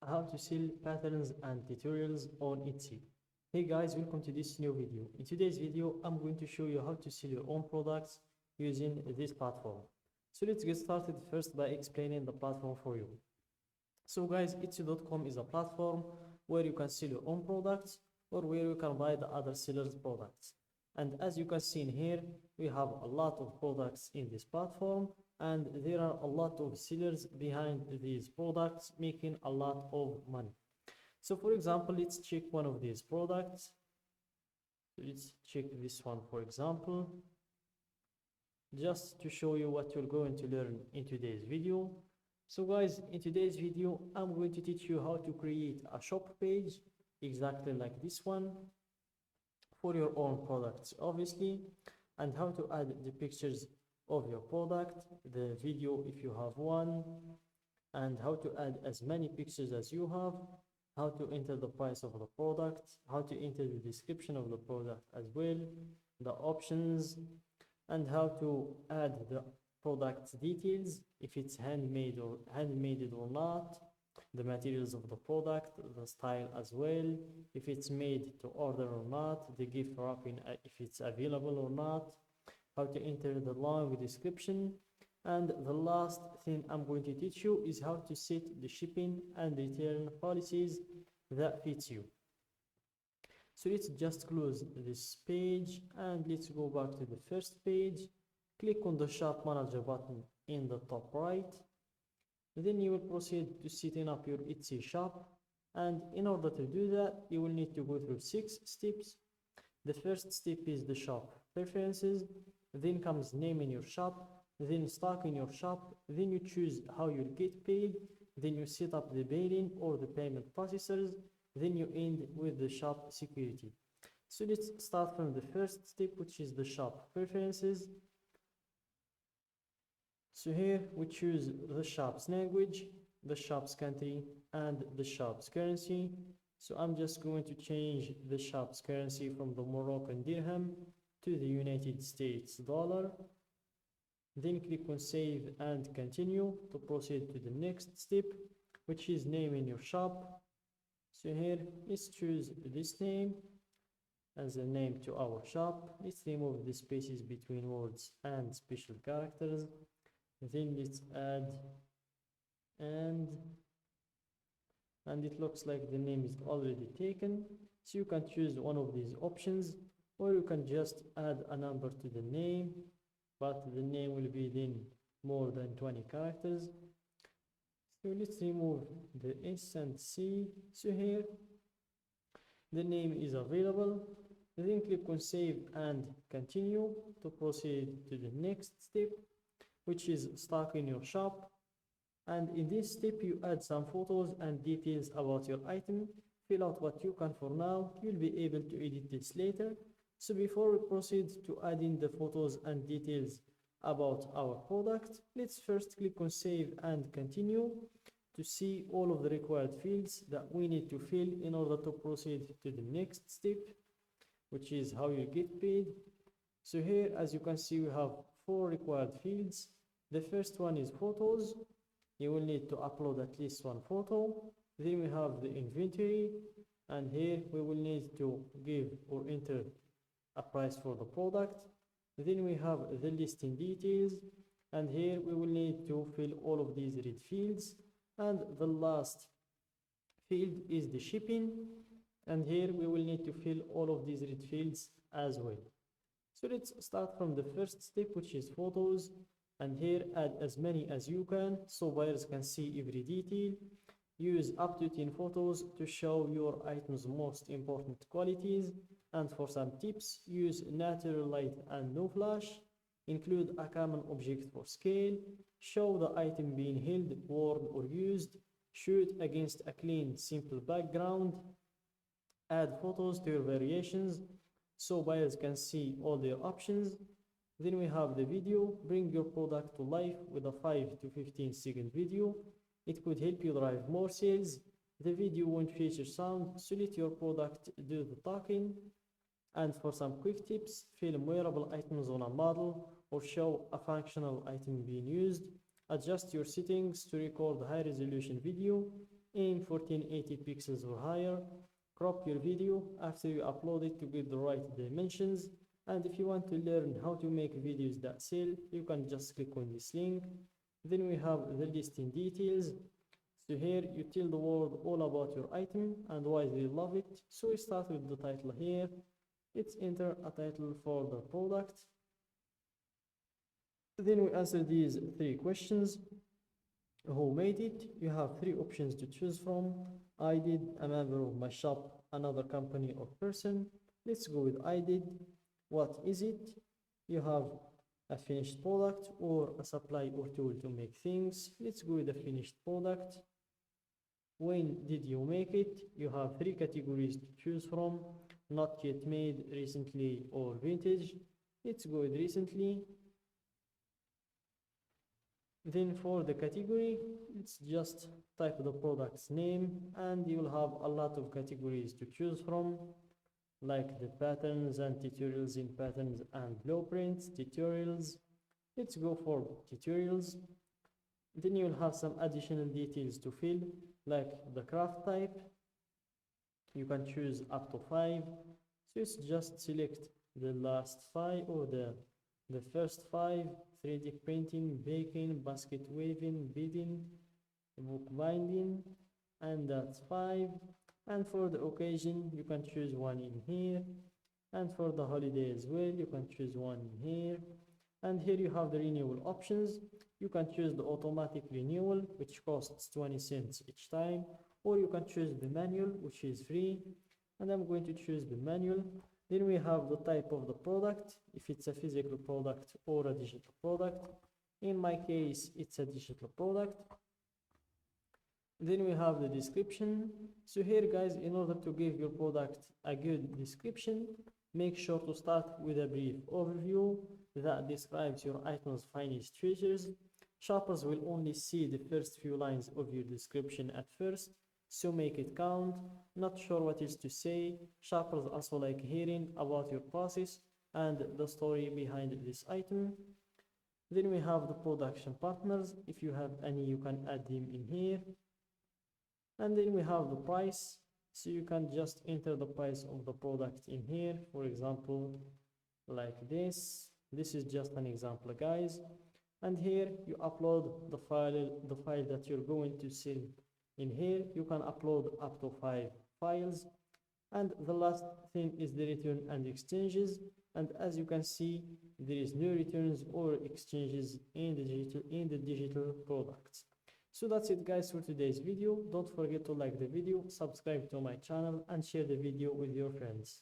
how to sell patterns and tutorials on Etsy. Hey guys, welcome to this new video. In today's video, I'm going to show you how to sell your own products using this platform. So let's get started first by explaining the platform for you. So guys, Etsy.com is a platform where you can sell your own products or where you can buy the other sellers' products. And as you can see in here, we have a lot of products in this platform, and there are a lot of sellers behind these products making a lot of money. So for example, let's check one of these products. Let's check this one, for example, just to show you what you're going to learn in today's video. So guys, in today's video, I'm going to teach you how to create a shop page exactly like this one for your own products, obviously, and how to add the pictures of your product, the video if you have one, and how to add as many pictures as you have, how to enter the price of the product, how to enter the description of the product as well, the options, and how to add the product details, if it's handmade or not, the materials of the product, the style as well, if it's made to order or not, the gift wrapping if it's available or not, how to enter the long description, and the last thing I'm going to teach you is how to set the shipping and return policies that fits you. So let's just close this page and let's go back to the first page. Click on the shop manager button in the top right. Then you will proceed to setting up your Etsy shop, and in order to do that you will need to go through 6 steps. The first step is the shop preferences, then comes naming your shop, then stocking your shop, then you choose how you'll get paid, then you set up the billing or the payment processors, then you end with the shop security. So let's start from the first step, which is the shop preferences. So here we choose the shop's language, the shop's country, and the shop's currency. So I'm just going to change the shop's currency from the Moroccan dirham to the United States dollar. Then click on save and continue to proceed to the next step, which is naming your shop. So here let's choose this name as a name to our shop. Let's remove the spaces between words and special characters. Then let's add and it looks like the name is already taken, so you can choose one of these options, or you can just add a number to the name, but the name will be then more than 20 characters. So let's remove the S and C. So here the name is available. Then click on save and continue to proceed to the next step, which is stocking your shop. And in this step you add some photos and details about your item. Fill out what you can for now, you'll be able to edit this later. So before we proceed to adding the photos and details about our product, let's first click on save and continue to see all of the required fields that we need to fill in order to proceed to the next step, which is how you get paid. So here, as you can see, we have 4 required fields. The first one is photos. You will need to upload at least 1 photo. Then we have the inventory, and here we will need to give or enter a price for the product. Then we have the listing details, and here we will need to fill all of these red fields. And the last field is the shipping, and here we will need to fill all of these red fields as well. So let's start from the first step, which is photos, and here add as many as you can so buyers can see every detail. Use up to 10 photos to show your item's most important qualities, and for some tips, use natural light and no flash. Include a common object for scale. Show the item being held, worn or used. Shoot against a clean, simple background. Add photos to your variations so buyers can see all their options. Then we have the video. Bring your product to life with a 5 to 15 second video. It could help you drive more sales. The video won't feature sound, so let your product do the talking. And for some quick tips, film wearable items on a model or show a functional item being used. Adjust your settings to record high resolution video. in 1480 pixels or higher. Crop your video after you upload it to get the right dimensions. And if you want to learn how to make videos that sell, you can just click on this link. Then we have the listing details. So here you tell the world all about your item and why they love it. So we start with the title here. Let's enter a title for the product. Then we answer these 3 questions. Who made it? You have 3 options to choose from. I did, a member of my shop, another company or person. Let's go with I did. What is it? You have a finished product or a supply or tool to make things. Let's go with the finished product. When did you make it? You have 3 categories to choose from. Not yet made, recently, or vintage. Let's go with recently. Then for the category, let's just type the product's name and you will have a lot of categories to choose from, like the patterns and tutorials in patterns and blueprints, tutorials. Let's go for tutorials. Then you'll have some additional details to fill, like the craft type. You can choose up to 5. So it's just select the last 5 or the first 5. 3D printing, baking, basket weaving, beading, book binding, and that's 5. And for the occasion, you can choose one in here. And for the holiday as well, you can choose one in here. And here you have the renewal options. You can choose the automatic renewal, which costs 20 cents each time, or you can choose the manual, which is free. And I'm going to choose the manual. Then we have the type of the product, if it's a physical product or a digital product. In my case, it's a digital product. Then we have the description. So here, guys, in order to give your product a good description, make sure to start with a brief overview that describes your item's finest features. Shoppers will only see the first few lines of your description at first, so make it count. Not sure what is to say. Shoppers also like hearing about your process and the story behind this item. Then we have the production partners. If you have any, you can add them in here. And then we have the price. So you can just enter the price of the product in here. For example, like this. This is just an example, guys. And here you upload the file that you're going to sell. In here, you can upload up to 5 files. And the last thing is the return and exchanges. And as you can see, there is no returns or exchanges in the digital products. So that's it, guys, for today's video. Don't forget to like the video, subscribe to my channel, and share the video with your friends.